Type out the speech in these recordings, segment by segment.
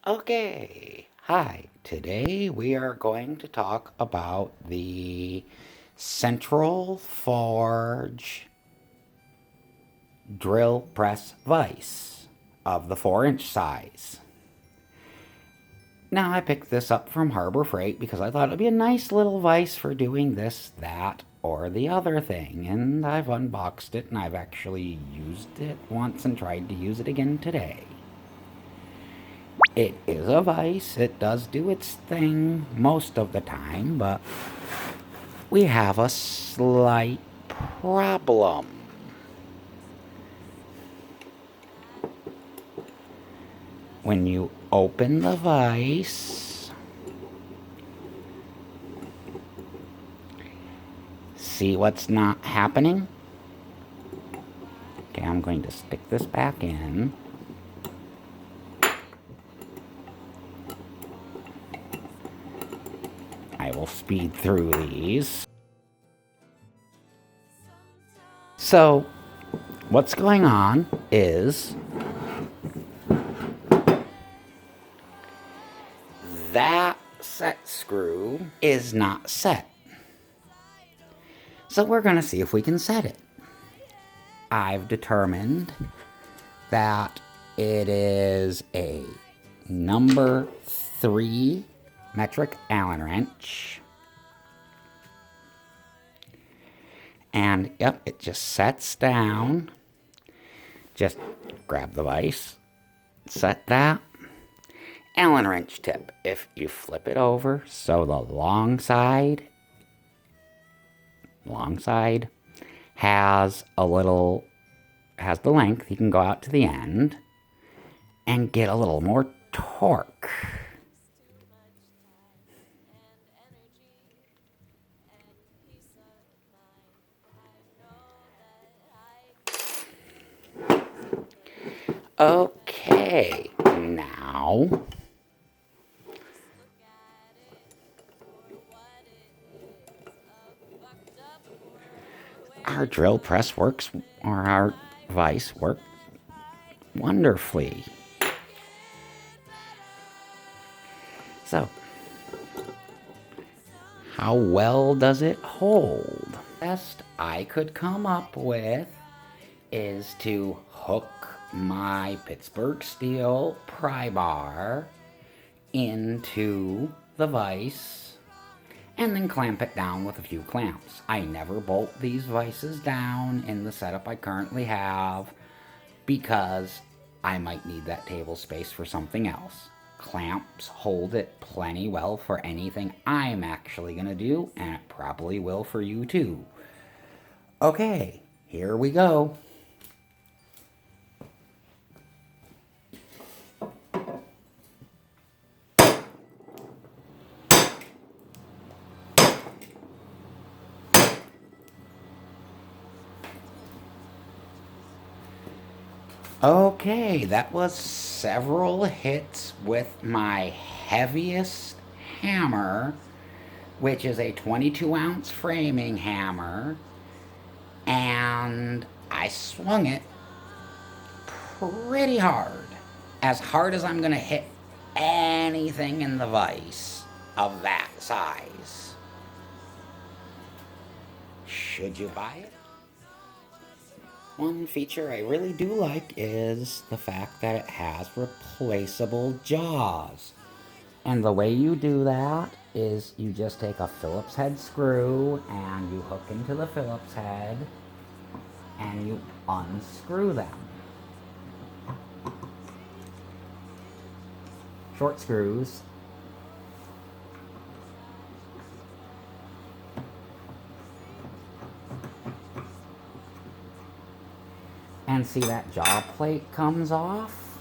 Okay, hi. Today we are going to talk about the central forge drill press vise of the 4-inch size. Now I picked this up from Harbor Freight because I thought it'd be a nice little vise for doing this, that, or the other thing, and I've unboxed it and I've actually used it once and tried to use it again today. It is a vise. It does do its thing most of the time, but we have a slight problem. When you open the vise, see what's not happening? Okay, I'm going to stick this back in. I will speed through these. So, what's going on is that set screw is not set. So we're going to see if we can set it. I've determined that it is a number 3 metric Allen wrench. And yep, it just sets down. Just grab the vise, set that. Allen wrench tip. If you flip it over so the long side has the length, you can go out to the end and get a little more torque. Okay, now our drill press works, or our vise works wonderfully. So, how well does it hold? The best I could come up with is to hook my Pittsburgh steel pry bar into the vise and then clamp it down with a few clamps. I never bolt these vices down in the setup I currently have because I might need that table space for something else. Clamps hold it plenty well for anything I'm actually going to do, and it probably will for you too. Okay, here we go. Okay, that was several hits with my heaviest hammer, which is a 22-ounce framing hammer, and I swung it pretty hard. As hard as I'm going to hit anything in the vise of that size. Should you buy it? One feature I really do like is the fact that it has replaceable jaws. And the way you do that is you just take a Phillips head screw and you hook into the Phillips head and you unscrew them. Short screws. And see that jaw plate comes off?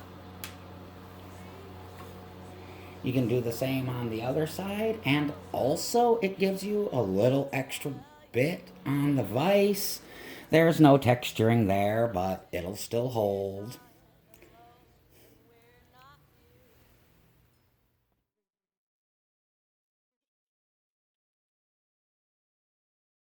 You can do the same on the other side, and also it gives you a little extra bit on the vise. There's no texturing there, but it'll still hold.